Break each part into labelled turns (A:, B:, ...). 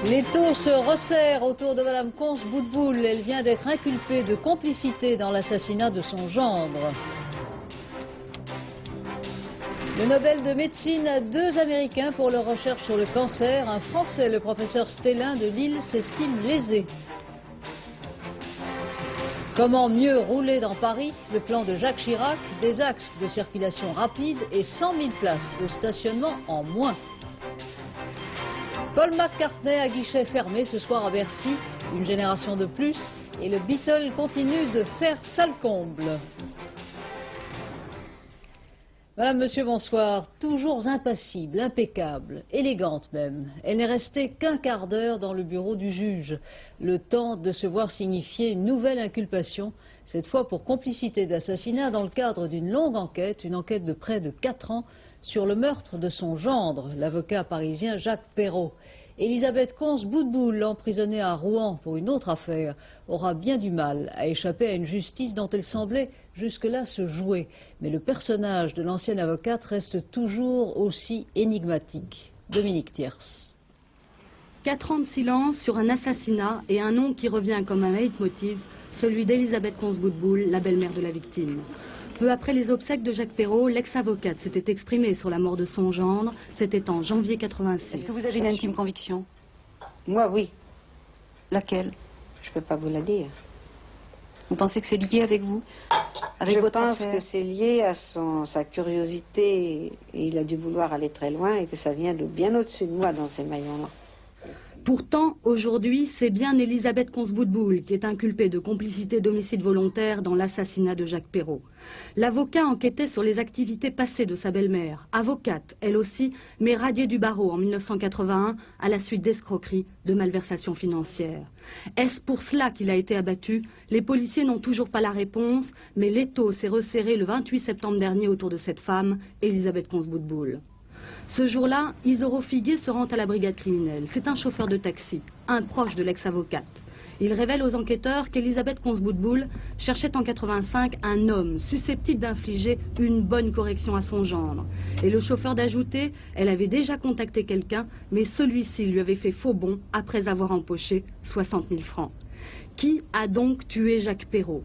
A: L'étau se resserre autour de Madame Consboudboul. Elle vient d'être inculpée de complicité dans l'assassinat de son gendre. Le Nobel de médecine à 2 Américains pour leur recherche sur le cancer. Un Français, le professeur Stellin de Lille, s'estime lésé. Comment mieux rouler dans Paris? Le plan de Jacques Chirac, des axes de circulation rapide et 100 000 places de stationnement en moins. Paul McCartney à guichet fermé ce soir à Bercy, une génération de plus, et le Beatle continue de faire sale comble. Madame, monsieur, bonsoir. Toujours impassible, impeccable, élégante même. Elle n'est restée qu'un quart d'heure dans le bureau du juge. Le temps de se voir signifier une nouvelle inculpation, cette fois pour complicité d'assassinat dans le cadre d'une longue enquête, une enquête de près de 4 ans, sur le meurtre de son gendre, l'avocat parisien Jacques Perrot. Elisabeth Consboudboul, emprisonnée à Rouen pour une autre affaire, aura bien du mal à échapper à une justice dont elle semblait jusque-là se jouer. Mais le personnage de l'ancienne avocate reste toujours aussi énigmatique. Dominique Thiers.
B: 4 ans de silence sur un assassinat et un nom qui revient comme un leitmotiv, celui d'Elisabeth Consboudboul, la belle-mère de la victime. Peu après les obsèques de Jacques Perrot, l'ex-avocate s'était exprimée sur la mort de son gendre. C'était en janvier 86.
C: Est-ce que vous avez une intime conviction?
D: Moi, oui.
C: Laquelle?
D: Je ne peux pas vous la dire.
C: Vous pensez que c'est lié avec vous? Avec
D: Je
C: votre
D: pense
C: affaire?
D: que c'est lié à sa curiosité et il a dû vouloir aller très loin et que ça vient de bien au-dessus de moi dans ces maillons-là.
B: Pourtant, aujourd'hui, c'est bien Elisabeth Consboudboul qui est inculpée de complicité d'homicide volontaire dans l'assassinat de Jacques Perrot. L'avocat enquêtait sur les activités passées de sa belle-mère, avocate, elle aussi, mais radiée du barreau en 1981 à la suite d'escroqueries, de malversations financières. Est-ce pour cela qu'il a été abattu? Les policiers n'ont toujours pas la réponse, mais l'étau s'est resserré le 28 septembre dernier autour de cette femme, Elisabeth Consboudboul. Ce jour-là, Isoro Figuier se rend à la brigade criminelle. C'est un chauffeur de taxi, un proche de l'ex-avocate. Il révèle aux enquêteurs qu'Elisabeth Consboudboul cherchait en 85 un homme susceptible d'infliger une bonne correction à son gendre. Et le chauffeur d'ajouter, elle avait déjà contacté quelqu'un, mais celui-ci lui avait fait faux bond après avoir empoché 60 000 francs. Qui a donc tué Jacques Perrot?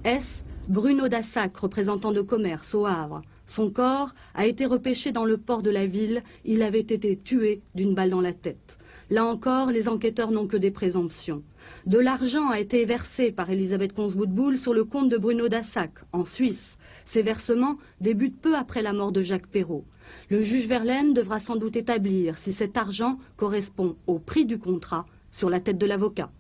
B: Est-ce Bruno Dassac, représentant de commerce au Havre? Son corps a été repêché dans le port de la ville. Il avait été tué d'une balle dans la tête. Là encore, les enquêteurs n'ont que des présomptions. De l'argent a été versé par Elisabeth Consboudboul sur le compte de Bruno Dassac, en Suisse. Ces versements débutent peu après la mort de Jacques Perrot. Le juge Verlaine devra sans doute établir si cet argent correspond au prix du contrat sur la tête de l'avocat.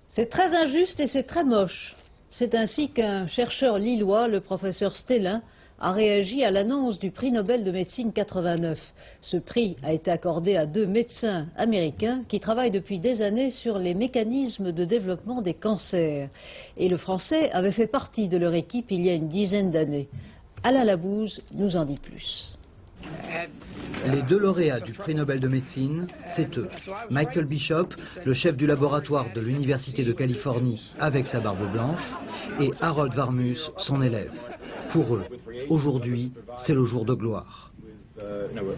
A: C'est très injuste et c'est très moche. C'est ainsi qu'un chercheur lillois, le professeur Stellin, a réagi à l'annonce du prix Nobel de médecine 89. Ce prix a été accordé à 2 médecins américains qui travaillent depuis des années sur les mécanismes de développement des cancers. Et le français avait fait partie de leur équipe il y a une dizaine d'années. Alain Labouze nous en dit plus.
E: Les 2 lauréats du prix Nobel de médecine, c'est eux. Michael Bishop, le chef du laboratoire de l'Université de Californie avec sa barbe blanche, et Harold Varmus, son élève. Pour eux, aujourd'hui, c'est le jour de gloire.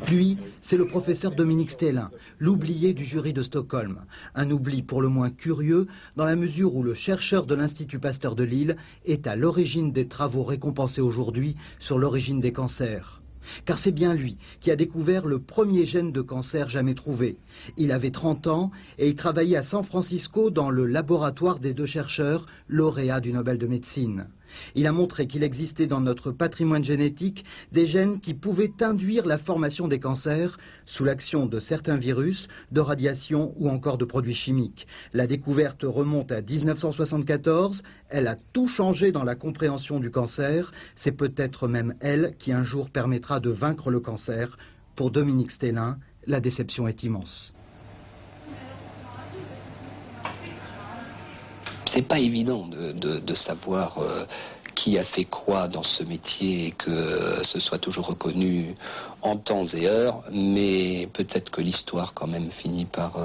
E: Puis, c'est le professeur Dominique Stellin, l'oublié du jury de Stockholm. Un oubli pour le moins curieux, dans la mesure où le chercheur de l'Institut Pasteur de Lille est à l'origine des travaux récompensés aujourd'hui sur l'origine des cancers. Car c'est bien lui qui a découvert le premier gène de cancer jamais trouvé. Il avait 30 ans et il travaillait à San Francisco dans le laboratoire des 2 chercheurs lauréats du Nobel de médecine. Il a montré qu'il existait dans notre patrimoine génétique des gènes qui pouvaient induire la formation des cancers sous l'action de certains virus, de radiation ou encore de produits chimiques. La découverte remonte à 1974, elle a tout changé dans la compréhension du cancer. C'est peut-être même elle qui un jour permettra de vaincre le cancer. Pour Dominique Stellin, la déception est immense.
F: C'est pas évident de savoir qui a fait quoi dans ce métier et que ce soit toujours reconnu en temps et heure, mais peut-être que l'histoire quand même finit par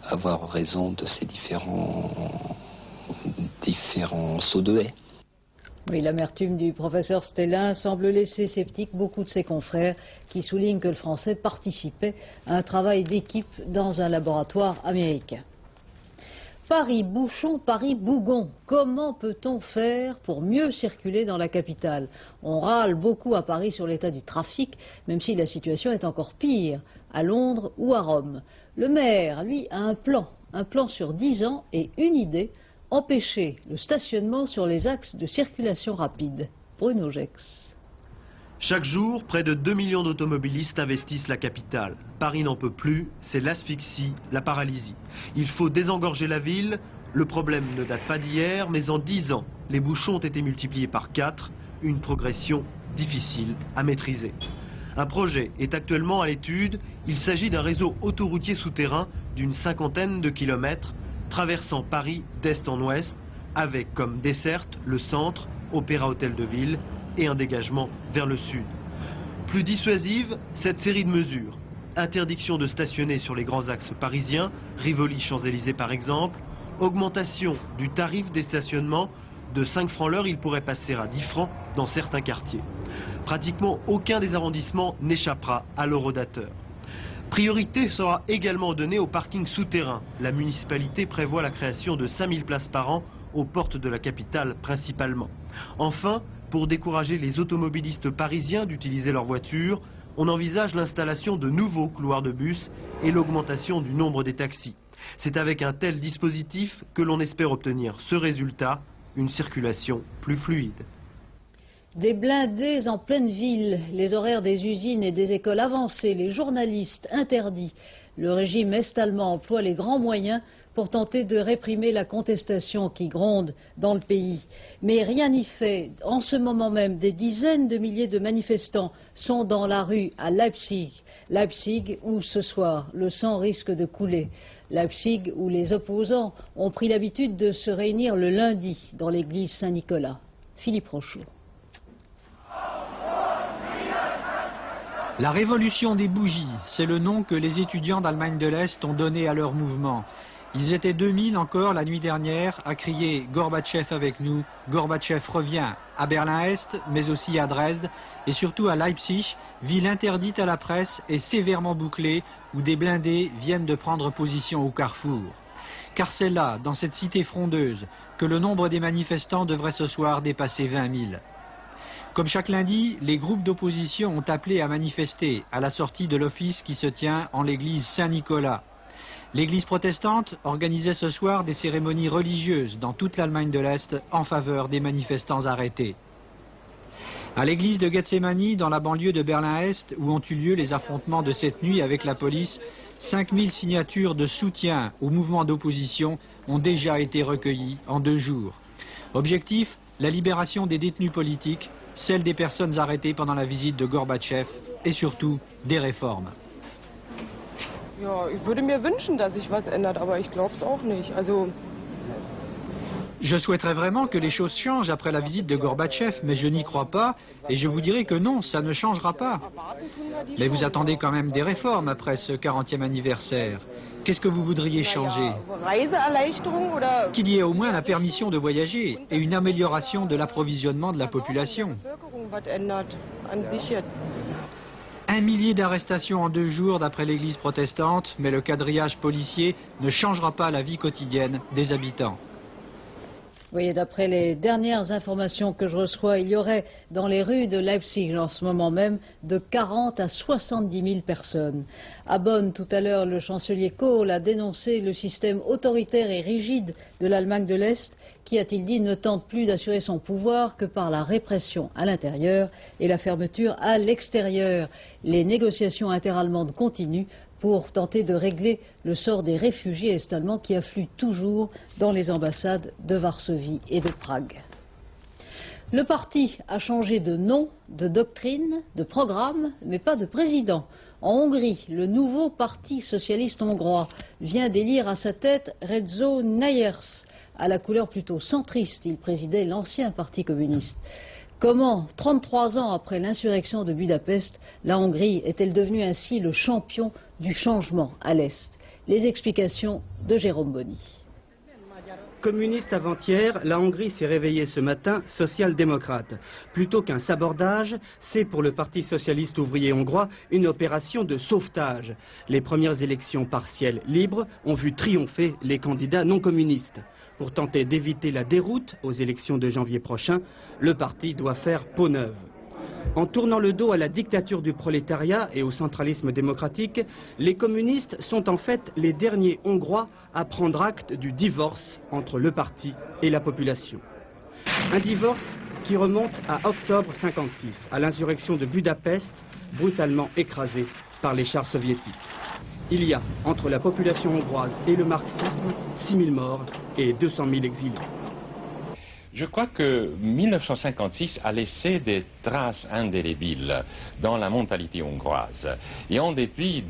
F: avoir raison de ces différents sauts de haie.
A: Oui, l'amertume du professeur Stellin semble laisser sceptiques beaucoup de ses confrères qui soulignent que le Français participait à un travail d'équipe dans un laboratoire américain. Paris bouchon, Paris bougon. Comment peut-on faire pour mieux circuler dans la capitale? On râle beaucoup à Paris sur l'état du trafic, même si la situation est encore pire à Londres ou à Rome. Le maire, lui, a un plan sur 10 ans et une idée: empêcher le stationnement sur les axes de circulation rapide. Bruno Gex.
G: Chaque jour, près de 2 millions d'automobilistes investissent la capitale. Paris n'en peut plus, c'est l'asphyxie, la paralysie. Il faut désengorger la ville. Le problème ne date pas d'hier, mais en 10 ans, les bouchons ont été multipliés par 4, une progression difficile à maîtriser. Un projet est actuellement à l'étude. Il s'agit d'un réseau autoroutier souterrain d'une 50aine de kilomètres, traversant Paris d'est en ouest, avec comme desserte le centre, Opéra Hôtel de Ville, et un dégagement vers le sud. Plus dissuasive, cette série de mesures: interdiction de stationner sur les grands axes parisiens, Rivoli-Champs-Élysées par exemple, augmentation du tarif des stationnements, de 5 francs l'heure, il pourrait passer à 10 francs dans certains quartiers. Pratiquement aucun des arrondissements n'échappera à l'horodateur. Priorité sera également donnée aux parkings souterrains. La municipalité prévoit la création de 5000 places par an aux portes de la capitale principalement. Enfin, pour décourager les automobilistes parisiens d'utiliser leur voiture, on envisage l'installation de nouveaux couloirs de bus et l'augmentation du nombre des taxis. C'est avec un tel dispositif que l'on espère obtenir ce résultat, une circulation plus fluide.
A: Des blindés en pleine ville, les horaires des usines et des écoles avancés, les journalistes interdits. Le régime est-allemand emploie les grands moyens pour tenter de réprimer la contestation qui gronde dans le pays. Mais rien n'y fait. En ce moment même, des dizaines de milliers de manifestants sont dans la rue à Leipzig. Leipzig où ce soir, le sang risque de couler. Leipzig où les opposants ont pris l'habitude de se réunir le lundi dans l'église Saint-Nicolas. Philippe Rochaud.
H: La révolution des bougies, c'est le nom que les étudiants d'Allemagne de l'Est ont donné à leur mouvement. Ils étaient 2000 encore la nuit dernière à crier « Gorbatchev avec nous, Gorbatchev revient » à Berlin-Est, mais aussi à Dresde et surtout à Leipzig, ville interdite à la presse et sévèrement bouclée, où des blindés viennent de prendre position au carrefour. Car c'est là, dans cette cité frondeuse, que le nombre des manifestants devrait ce soir dépasser 20 000. Comme chaque lundi, les groupes d'opposition ont appelé à manifester à la sortie de l'office qui se tient en l'église Saint-Nicolas. L'église protestante organisait ce soir des cérémonies religieuses dans toute l'Allemagne de l'Est en faveur des manifestants arrêtés. À l'église de Gethsemani, dans la banlieue de Berlin-Est, où ont eu lieu les affrontements de cette nuit avec la police, 5000 signatures de soutien au mouvement d'opposition ont déjà été recueillies en 2 jours. Objectif, la libération des détenus politiques, celle des personnes arrêtées pendant la visite de Gorbatchev et surtout des réformes.
I: Ja, ich würde mir wünschen, dass sich was ändert, aber ich glaube es auch nicht.
H: Je souhaiterais vraiment que les choses changent après la visite de Gorbatchev, mais je n'y crois pas et je vous dirai que non, ça ne changera pas. Mais vous attendez quand même des réformes après ce 40e anniversaire. Qu'est-ce que vous voudriez changer? Qu'il y ait au moins la permission de voyager et une amélioration de l'approvisionnement de la population. 1 millier d'arrestations en 2 jours d'après l'église protestante, mais le quadrillage policier ne changera pas la vie quotidienne des habitants.
A: Vous voyez, d'après les dernières informations que je reçois, il y aurait dans les rues de Leipzig en ce moment même de 40 à 70 000 personnes. À Bonn, tout à l'heure, le chancelier Kohl a dénoncé le système autoritaire et rigide de l'Allemagne de l'Est qui, a-t-il dit, ne tente plus d'assurer son pouvoir que par la répression à l'intérieur et la fermeture à l'extérieur. Les négociations interallemandes continuent pour tenter de régler le sort des réfugiés est-allemands qui affluent toujours dans les ambassades de Varsovie et de Prague. Le parti a changé de nom, de doctrine, de programme, mais pas de président. En Hongrie, le nouveau parti socialiste hongrois vient d'élire à sa tête Redzo Nayers, à la couleur plutôt centriste. Il présidait l'ancien parti communiste. Comment, 33 ans après l'insurrection de Budapest, la Hongrie est-elle devenue ainsi le champion du changement à l'Est? Les explications de Jérôme Bonny.
J: Communiste avant-hier, la Hongrie s'est réveillée ce matin social-démocrate. Plutôt qu'un sabordage, c'est pour le Parti socialiste ouvrier hongrois une opération de sauvetage. Les premières élections partielles libres ont vu triompher les candidats non communistes. Pour tenter d'éviter la déroute aux élections de janvier prochain, le parti doit faire peau neuve. En tournant le dos à la dictature du prolétariat et au centralisme démocratique, les communistes sont en fait les derniers Hongrois à prendre acte du divorce entre le parti et la population. Un divorce qui remonte à octobre 1956, à l'insurrection de Budapest, brutalement écrasée par les chars soviétiques. Il y a, entre la population hongroise et le marxisme, 6 000 morts et 200 000 exilés.
K: Je crois que 1956 a laissé des traces indélébiles dans la mentalité hongroise. Et en dépit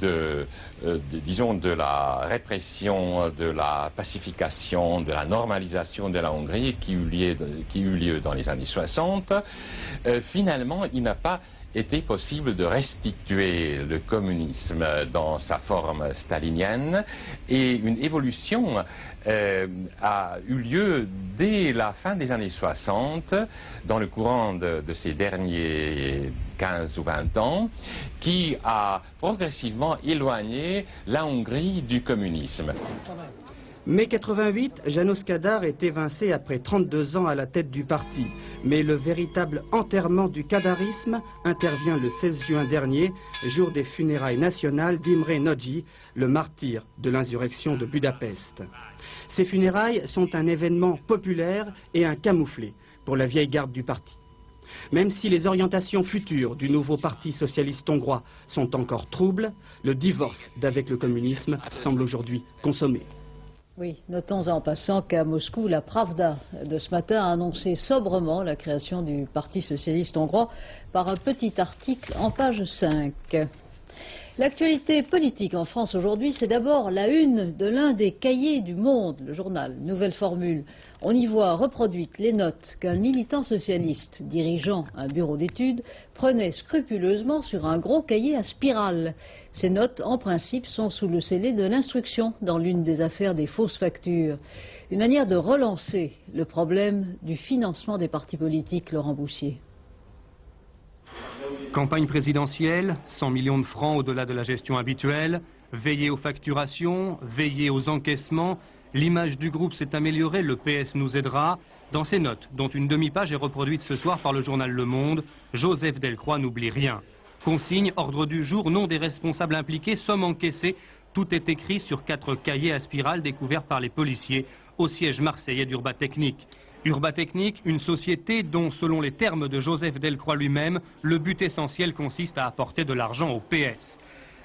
K: disons, de la répression, de la pacification, de la normalisation de la Hongrie qui eut lieu dans les années 60, finalement, il n'a pas été possible de restituer le communisme dans sa forme stalinienne et une évolution a eu lieu dès la fin des années 60 dans le courant de ces derniers 15 ou 20 ans qui a progressivement éloigné la Hongrie du communisme.
J: Mai 88, János Kádár est évincé après 32 ans à la tête du parti. Mais le véritable enterrement du kadarisme intervient le 16 juin dernier, jour des funérailles nationales d'Imre Nagy, le martyr de l'insurrection de Budapest. Ces funérailles sont un événement populaire et un camouflet pour la vieille garde du parti. Même si les orientations futures du nouveau parti socialiste hongrois sont encore troubles, le divorce d'avec le communisme semble aujourd'hui consommé.
A: Oui, notons en passant qu'à Moscou, la Pravda de ce matin a annoncé sobrement la création du Parti socialiste hongrois par un petit article en page 5. L'actualité politique en France aujourd'hui, c'est d'abord la une de l'un des cahiers du Monde, le journal, nouvelle formule. On y voit reproduites les notes qu'un militant socialiste dirigeant un bureau d'études prenait scrupuleusement sur un gros cahier à spirale. Ces notes, en principe, sont sous le scellé de l'instruction dans l'une des affaires des fausses factures. Une manière de relancer le problème du financement des partis politiques, Laurent Boussier.
L: Campagne présidentielle, 100 millions de francs au-delà de la gestion habituelle, veiller aux facturations, veiller aux encaissements. L'image du groupe s'est améliorée, le PS nous aidera. Dans ces notes, dont une demi-page est reproduite ce soir par le journal Le Monde, Joseph Delcroix n'oublie rien. Consigne, ordre du jour, nom des responsables impliqués, somme encaissée. Tout est écrit sur 4 cahiers à spirale découverts par les policiers au siège marseillais d'Urbatechnic. Urbatechnic, une société dont, selon les termes de Joseph Delcroix lui-même, le but essentiel consiste à apporter de l'argent au PS.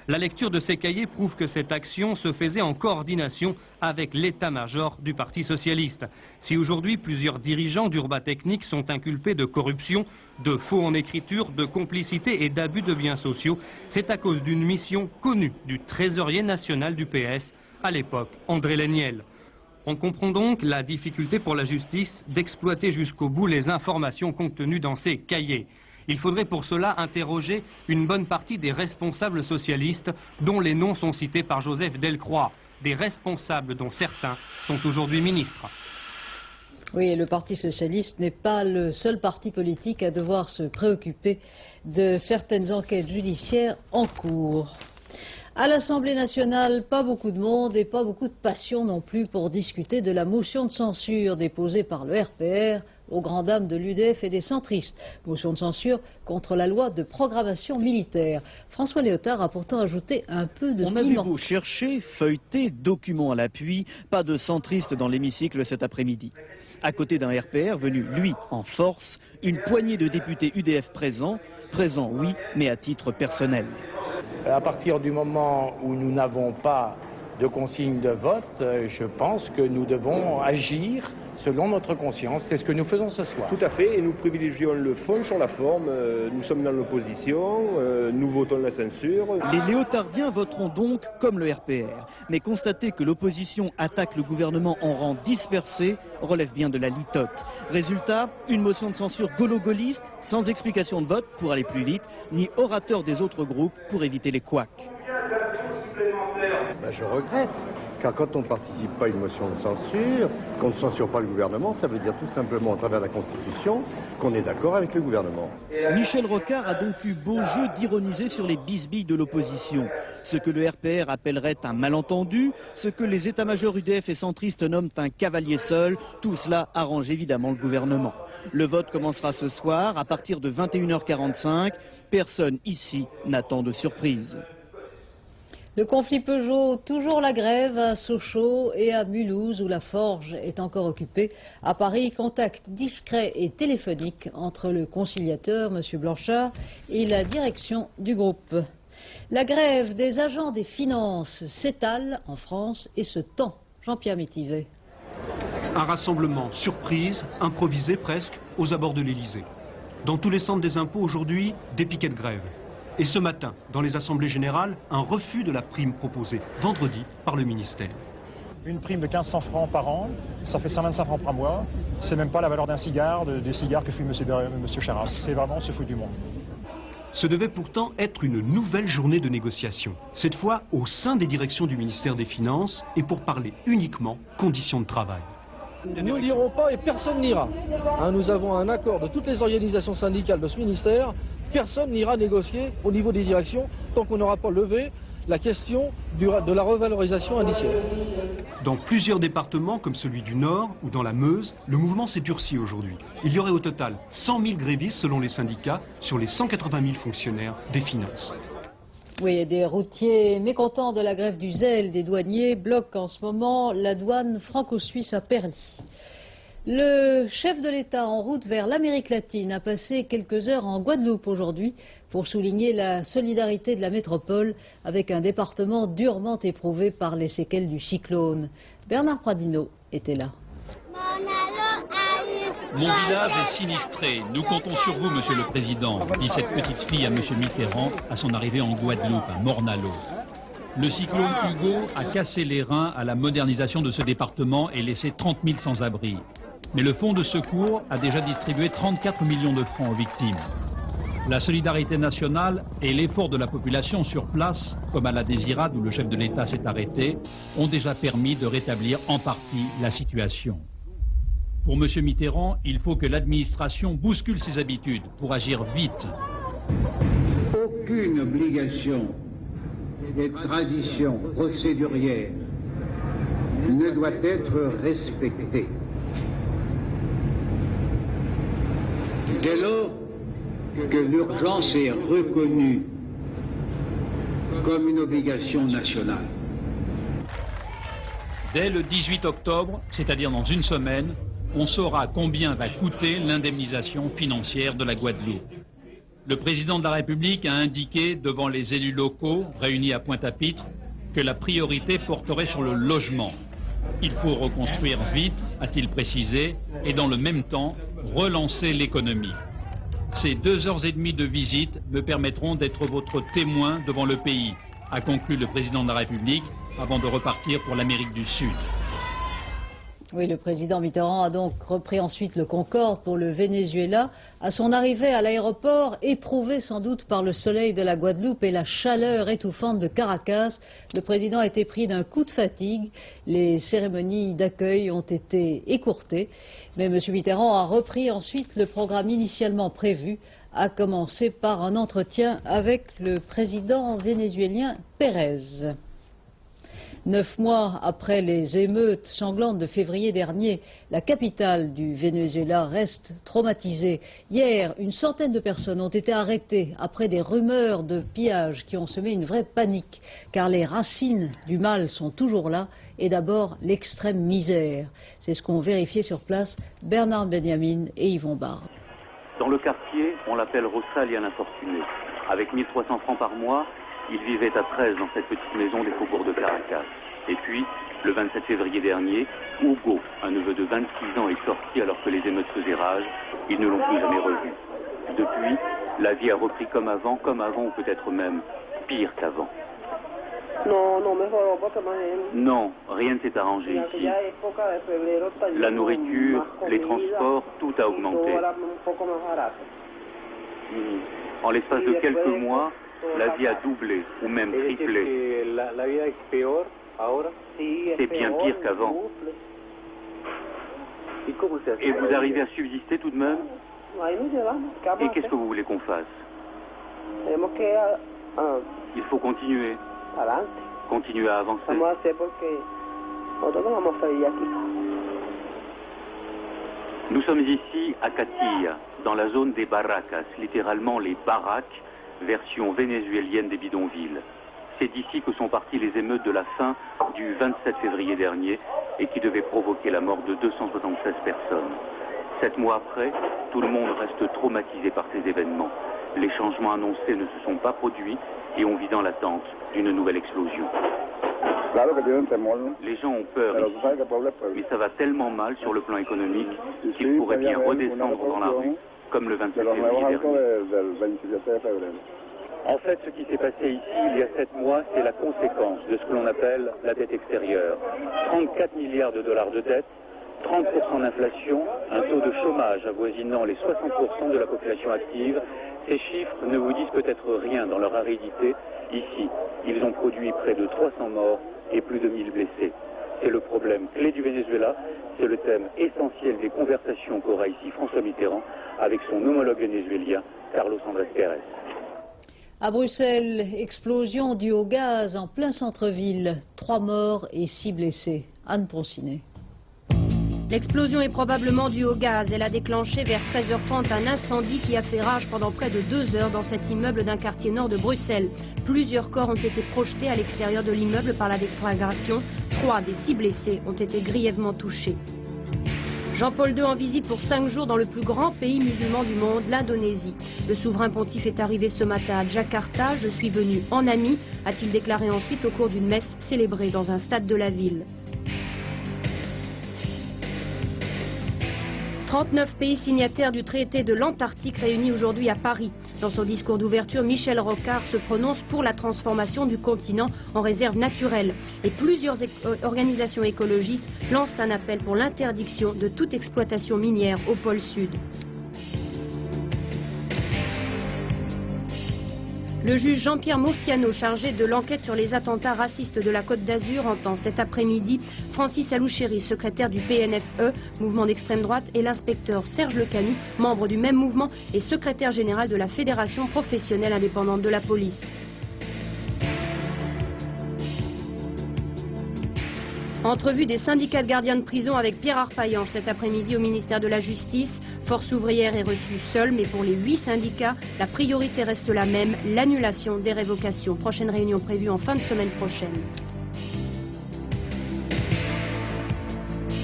L: La lecture de ces cahiers prouve que cette action se faisait en coordination avec l'état-major du Parti socialiste. Si aujourd'hui plusieurs dirigeants d'Urbatechnic sont inculpés de corruption, de faux en écriture, de complicité et d'abus de biens sociaux, c'est à cause d'une mission connue du trésorier national du PS, à l'époque André Léniel. On comprend donc la difficulté pour la justice d'exploiter jusqu'au bout les informations contenues dans ces cahiers. Il faudrait pour cela interroger une bonne partie des responsables socialistes dont les noms sont cités par Joseph Delcroix, des responsables dont certains sont aujourd'hui ministres.
A: Oui, et le Parti socialiste n'est pas le seul parti politique à devoir se préoccuper de certaines enquêtes judiciaires en cours. À l'Assemblée nationale, pas beaucoup de monde et pas beaucoup de passion non plus pour discuter de la motion de censure déposée par le RPR aux grandes dames de l'UDF et des centristes. Motion de censure contre la loi de programmation militaire. François Léotard a pourtant ajouté un peu de piment.
M: On a vu beau chercher, feuilleter, documents à l'appui, pas de centristes dans l'hémicycle cet après-midi. À côté d'un RPR venu, lui, en force, une poignée de députés UDF présents oui, mais à titre personnel.
N: À partir du moment où nous n'avons pas de consigne de vote, je pense que nous devons agir selon notre conscience. C'est ce que nous faisons ce soir.
O: Tout à fait, et nous privilégions le fond sur la forme. Nous sommes dans l'opposition, nous votons la censure.
M: Les léotardiens voteront donc comme le RPR. Mais constater que l'opposition attaque le gouvernement en rang dispersé relève bien de la litote. Résultat, une motion de censure gaulo-gaulliste, sans explication de vote pour aller plus vite, ni orateur des autres groupes pour éviter les couacs.
P: Je regrette, car quand on ne participe pas à une motion de censure, qu'on ne censure pas le gouvernement, ça veut dire tout simplement, à travers la Constitution, qu'on est d'accord avec le gouvernement.
M: Michel Rocard a donc eu beau jeu d'ironiser sur les bisbilles de l'opposition. Ce que le RPR appellerait un malentendu, ce que les états-majors UDF et centristes nomment un cavalier seul, tout cela arrange évidemment le gouvernement. Le vote commencera ce soir à partir de 21h45. Personne ici n'attend de surprise.
A: Le conflit Peugeot, toujours la grève à Sochaux et à Mulhouse où la forge est encore occupée. À Paris, contact discret et téléphonique entre le conciliateur, M. Blanchard, et la direction du groupe. La grève des agents des finances s'étale en France et se tend. Jean-Pierre Métivet.
G: Un rassemblement surprise, improvisé presque, aux abords de l'Élysée. Dans tous les centres des impôts aujourd'hui, des piquets de grève. Et ce matin, dans les assemblées générales, un refus de la prime proposée vendredi par le ministère.
Q: Une prime de 1500 francs par an, ça fait 125 francs par mois. C'est même pas la valeur d'un cigare, des cigares que fume M. Charras. C'est vraiment se foutre du monde.
G: Ce devait pourtant être une nouvelle journée de négociation. Cette fois au sein des directions du ministère des Finances et pour parler uniquement conditions de travail.
R: Nous n'irons pas et personne n'ira. Nous avons un accord de toutes les organisations syndicales de ce ministère. Personne n'ira négocier au niveau des directions tant qu'on n'aura pas levé la question de la revalorisation indiciaire.
G: Dans plusieurs départements comme celui du Nord ou dans la Meuse, le mouvement s'est durci aujourd'hui. Il y aurait au total 100 000 grévistes selon les syndicats sur les 180 000 fonctionnaires des finances.
A: Oui, des routiers mécontents de la grève du zèle des douaniers bloquent en ce moment la douane franco-suisse à Perly. Le chef de l'État en route vers l'Amérique latine a passé quelques heures en Guadeloupe aujourd'hui pour souligner la solidarité de la métropole avec un département durement éprouvé par les séquelles du cyclone. Bernard Pradino était là.
S: Mon village est sinistré. Nous comptons sur vous, Monsieur le Président, dit cette petite fille à Monsieur Mitterrand à son arrivée en Guadeloupe, à Morne-à-l'Eau. Le cyclone Hugo a cassé les reins à la modernisation de ce département et laissé 30 000 sans-abri. Mais le fonds de secours a déjà distribué 34 millions de francs aux victimes. La solidarité nationale et l'effort de la population sur place, comme à la Désirade où le chef de l'État s'est arrêté, ont déjà permis de rétablir en partie la situation. Pour M. Mitterrand, il faut que l'administration bouscule ses habitudes pour agir vite.
T: Aucune obligation et tradition procédurière ne doit être respectée. Dès lors que l'urgence est reconnue comme une obligation nationale.
S: Dès le 18 octobre, c'est-à-dire dans une semaine, on saura combien va coûter l'indemnisation financière de la Guadeloupe. Le président de la République a indiqué devant les élus locaux réunis à Pointe-à-Pitre que la priorité porterait sur le logement. Il faut reconstruire vite, a-t-il précisé, et dans le même temps, relancer l'économie. Ces 2h30 de visite me permettront d'être votre témoin devant le pays, a conclu le président de la République avant de repartir pour l'Amérique du Sud.
A: Oui, le président Mitterrand a donc repris ensuite le Concorde pour le Venezuela. À son arrivée à l'aéroport, éprouvé sans doute par le soleil de la Guadeloupe et la chaleur étouffante de Caracas, le président a été pris d'un coup de fatigue. Les cérémonies d'accueil ont été écourtées. Mais M. Mitterrand a repris ensuite le programme initialement prévu, à commencer par un entretien avec le président vénézuélien Pérez. 9 mois après les émeutes sanglantes de février dernier, la capitale du Venezuela reste traumatisée. Hier, une centaine de personnes ont été arrêtées après des rumeurs de pillage qui ont semé une vraie panique, car les racines du mal sont toujours là, et d'abord l'extrême misère. C'est ce qu'ont vérifié sur place Bernard Benjamin et Yvon Barbe.
U: Dans le quartier, on l'appelle Rosalia l'infortuné. Avec 1300 francs par mois, il vivait à 13 dans cette petite maison des faubourgs de Caracas. Et puis, le 27 février dernier, Hugo, un neveu de 26 ans, est sorti alors que les émeutes faisaient rage. Ils ne l'ont plus jamais revu. Depuis, la vie a repris comme avant ou peut-être même pire qu'avant. Non, rien ne s'est arrangé ici. La nourriture, les transports, tout a augmenté. En l'espace de quelques mois, La vie a doublé ou même triplé. C'est bien pire qu'avant. Et vous arrivez à subsister tout de même? Et qu'est-ce que vous voulez qu'on fasse? Il faut continuer. Continuer à avancer. Nous sommes ici à Katilla, dans la zone des barracas, littéralement les baraques, version vénézuélienne des bidonvilles. C'est d'ici que sont parties les émeutes de la fin du 27 février dernier et qui devaient provoquer la mort de 276 personnes. 7 mois après, tout le monde reste traumatisé par ces événements. Les changements annoncés ne se sont pas produits et on vit dans l'attente d'une nouvelle explosion. Les gens ont peur ici, mais ça va tellement mal sur le plan économique qu'ils pourraient bien redescendre dans la rue, comme le 27 février dernier. En fait, ce qui s'est passé ici il y a 7 mois, c'est la conséquence de ce que l'on appelle la dette extérieure. 34 milliards de dollars de dette, 30% d'inflation, un taux de chômage avoisinant les 60% de la population active. Ces chiffres ne vous disent peut-être rien dans leur aridité. Ici, ils ont produit près de 300 morts et plus de 1000 blessés. C'est le problème clé du Venezuela, c'est le thème essentiel des conversations qu'aura ici François Mitterrand avec son homologue vénézuélien, Carlos Andrés Pérez.
A: À Bruxelles, explosion due au gaz en plein centre-ville. 3 morts et 6 blessés. Anne Poncinet.
C: L'explosion est probablement due au gaz. Elle a déclenché vers 13h30 un incendie qui a fait rage pendant près de 2 heures dans cet immeuble d'un quartier nord de Bruxelles. Plusieurs corps ont été projetés à l'extérieur de l'immeuble par la déflagration. 3 des 6 blessés ont été grièvement touchés. Jean-Paul II en visite pour 5 jours dans le plus grand pays musulman du monde, l'Indonésie. Le souverain pontife est arrivé ce matin à Jakarta. « Je suis venu en ami », a-t-il déclaré ensuite au cours d'une messe célébrée dans un stade de la ville. 39 pays signataires du traité de l'Antarctique réunis aujourd'hui à Paris. Dans son discours d'ouverture, Michel Rocard se prononce pour la transformation du continent en réserve naturelle. Et plusieurs organisations écologistes lancent un appel pour l'interdiction de toute exploitation minière au pôle Sud. Le juge Jean-Pierre Murciano, chargé de l'enquête sur les attentats racistes de la Côte d'Azur, entend cet après-midi Francis Alouchéry, secrétaire du PNFE, mouvement d'extrême droite, et l'inspecteur Serge Lecanu, membre du même mouvement et secrétaire général de la Fédération professionnelle indépendante de la police. Entrevue des syndicats de gardiens de prison avec Pierre Arpaillan cet après-midi au ministère de la Justice. Force ouvrière est reçue seule, mais pour les 8 syndicats, la priorité reste la même, l'annulation des révocations. Prochaine réunion prévue en fin de semaine prochaine.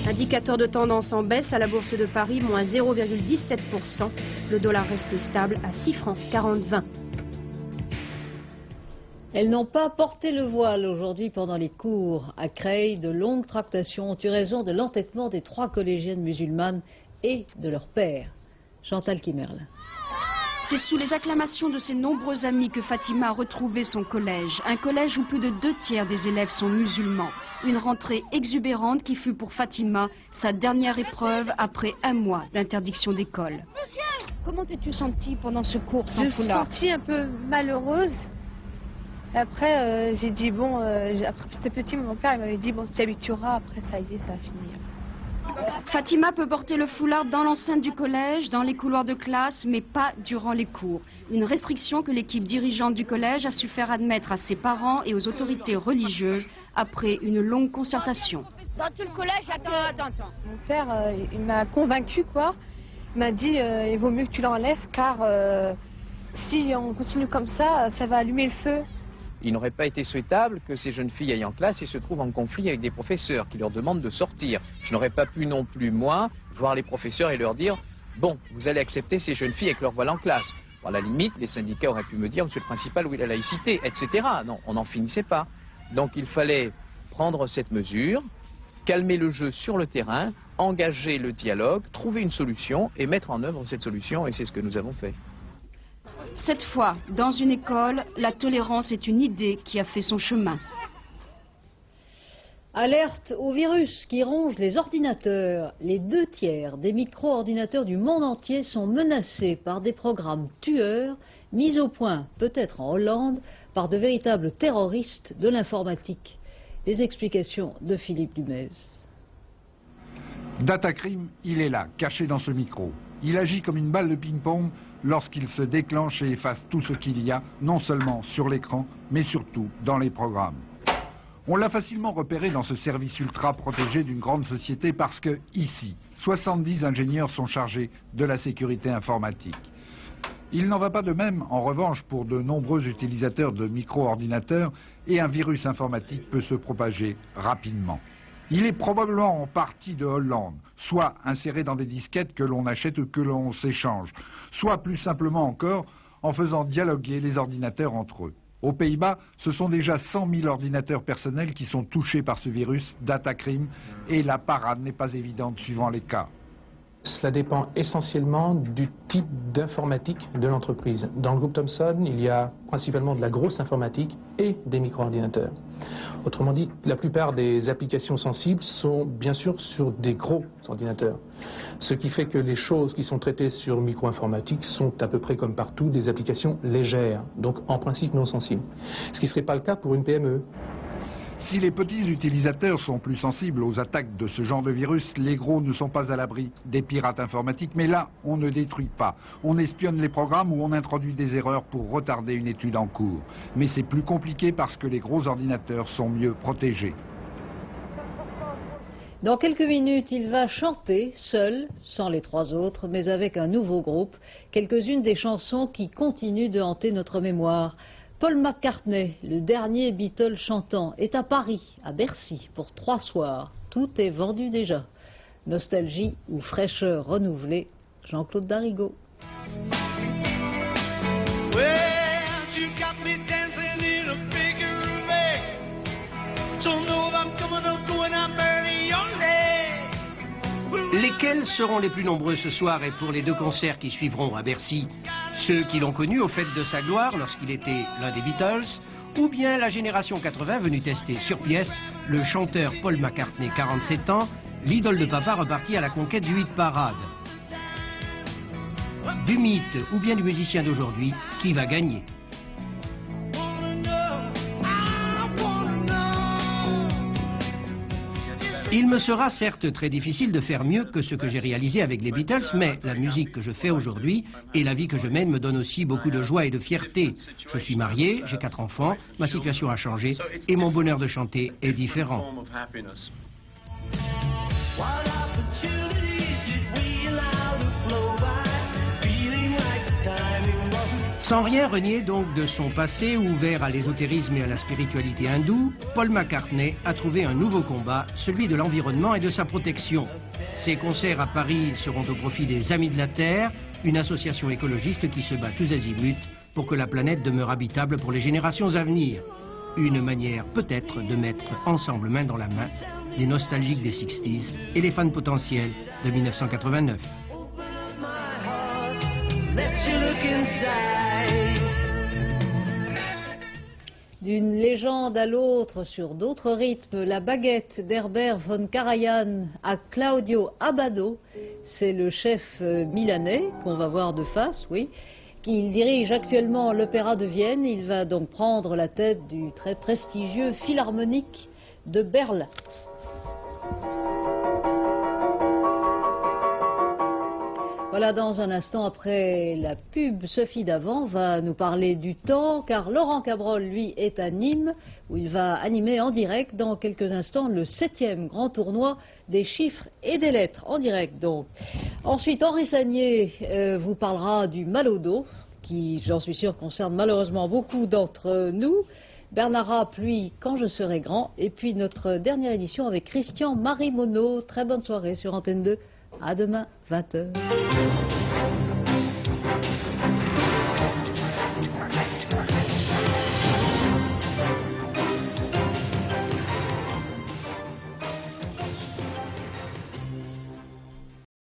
C: Indicateur de tendance en baisse à la Bourse de Paris, moins 0,17%. Le dollar reste stable à 6 francs 40,20.
A: Elles n'ont pas porté le voile aujourd'hui pendant les cours. À Creil, de longues tractations ont eu raison de l'entêtement des 3 collégiennes musulmanes et de leur père. Chantal Kimerle.
B: C'est sous les acclamations de ses nombreux amis que Fatima a retrouvé son collège. Un collège où plus de 2 tiers des élèves sont musulmans. Une rentrée exubérante qui fut pour Fatima sa dernière épreuve après 1 mois d'interdiction d'école. Comment t'es-tu sentie pendant ce cours sans foulard?
V: Je me suis sentie un peu malheureuse. Après, j'ai dit, bon, après j'étais petit, mon père il m'avait dit, bon, tu t'habitueras, après ça y est, ça va finir.
B: Fatima peut porter le foulard dans l'enceinte du collège, dans les couloirs de classe, mais pas durant les cours. Une restriction que l'équipe dirigeante du collège a su faire admettre à ses parents et aux autorités religieuses après une longue concertation.
V: Dans tout le collège, attends. Mon père, il m'a convaincu, quoi. Il m'a dit, il vaut mieux que tu l'enlèves, car si on continue comme ça, ça va allumer le feu.
W: Il n'aurait pas été souhaitable que ces jeunes filles aillent en classe et se trouvent en conflit avec des professeurs qui leur demandent de sortir. Je n'aurais pas pu non plus, moi, voir les professeurs et leur dire « Bon, vous allez accepter ces jeunes filles avec leur voile en classe ». À la limite, les syndicats auraient pu me dire « Monsieur le principal, où est la laïcité ?» etc. Non, on n'en finissait pas. Donc il fallait prendre cette mesure, calmer le jeu sur le terrain, engager le dialogue, trouver une solution et mettre en œuvre cette solution, et c'est ce que nous avons fait.
B: Cette fois, dans une école, la tolérance est une idée qui a fait son chemin.
A: Alerte au virus qui ronge les ordinateurs. Les 2 tiers des micro-ordinateurs du monde entier sont menacés par des programmes tueurs mis au point, peut-être en Hollande, par de véritables terroristes de l'informatique. Les explications de Philippe Dumez.
D: Datacrim, il est là, caché dans ce micro. Il agit comme une balle de ping-pong lorsqu'il se déclenche et efface tout ce qu'il y a, non seulement sur l'écran, mais surtout dans les programmes. On l'a facilement repéré dans ce service ultra protégé d'une grande société parce que, ici, 70 ingénieurs sont chargés de la sécurité informatique. Il n'en va pas de même, en revanche, pour de nombreux utilisateurs de micro-ordinateurs et un virus informatique peut se propager rapidement. Il est probablement en partie de Hollande, soit inséré dans des disquettes que l'on achète ou que l'on s'échange, soit plus simplement encore en faisant dialoguer les ordinateurs entre eux. Aux Pays-Bas, ce sont déjà 100 000 ordinateurs personnels qui sont touchés par ce virus Datacrim et la parade n'est pas évidente suivant les cas.
E: Cela dépend essentiellement du type d'informatique de l'entreprise. Dans le groupe Thomson, il y a principalement de la grosse informatique et des micro-ordinateurs. Autrement dit, la plupart des applications sensibles sont bien sûr sur des gros ordinateurs. Ce qui fait que les choses qui sont traitées sur micro-informatique sont à peu près comme partout des applications légères, donc en principe non sensibles. Ce qui ne serait pas le cas pour une PME.
D: Si les petits utilisateurs sont plus sensibles aux attaques de ce genre de virus, les gros ne sont pas à l'abri des pirates informatiques. Mais là, on ne détruit pas. On espionne les programmes ou on introduit des erreurs pour retarder une étude en cours. Mais c'est plus compliqué parce que les gros ordinateurs sont mieux protégés.
A: Dans quelques minutes, il va chanter, seul, sans les 3 autres, mais avec un nouveau groupe, quelques-unes des chansons qui continuent de hanter notre mémoire. Paul McCartney, le dernier Beatle chantant, est à Paris, à Bercy, pour 3 soirs. Tout est vendu déjà. Nostalgie ou fraîcheur renouvelée, Jean-Claude Darigo.
F: Lesquels seront les plus nombreux ce soir et pour les 2 concerts qui suivront à Bercy? Ceux qui l'ont connu au fait de sa gloire lorsqu'il était l'un des Beatles, ou bien la génération 80 venue tester sur pièce le chanteur Paul McCartney, 47 ans, l'idole de papa reparti à la conquête du hit parade. Du mythe ou bien du musicien d'aujourd'hui, qui va gagner? Il me sera certes très difficile de faire mieux que ce que j'ai réalisé avec les Beatles, mais la musique que je fais aujourd'hui et la vie que je mène me donnent aussi beaucoup de joie et de fierté. Je suis marié, j'ai 4 enfants, ma situation a changé et mon bonheur de chanter est différent. Sans rien renier donc de son passé ouvert à l'ésotérisme et à la spiritualité hindoue, Paul McCartney a trouvé un nouveau combat, celui de l'environnement et de sa protection. Ses concerts à Paris seront au profit des Amis de la Terre, une association écologiste qui se bat tous azimuts pour que la planète demeure habitable pour les générations à venir. Une manière peut-être de mettre ensemble main dans la main les nostalgiques des 60s et les fans potentiels de 1989.
A: D'une légende à l'autre, sur d'autres rythmes, la baguette d'Herbert von Karajan à Claudio Abbado, c'est le chef milanais qu'on va voir de face, oui, qui dirige actuellement l'Opéra de Vienne. Il va donc prendre la tête du très prestigieux Philharmonique de Berlin. Voilà, dans un instant, après la pub, Sophie Davant va nous parler du temps, car Laurent Cabrol, lui, est à Nîmes, où il va animer en direct dans quelques instants le 7e grand tournoi des chiffres et des lettres, en direct donc. Ensuite, Henri Sagnier vous parlera du mal au dos, qui, j'en suis sûr, concerne malheureusement beaucoup d'entre nous. Bernard Rapp, lui, quand je serai grand. Et puis notre dernière édition avec Christian Marimono. Très bonne soirée sur Antenne 2. À demain, 20h.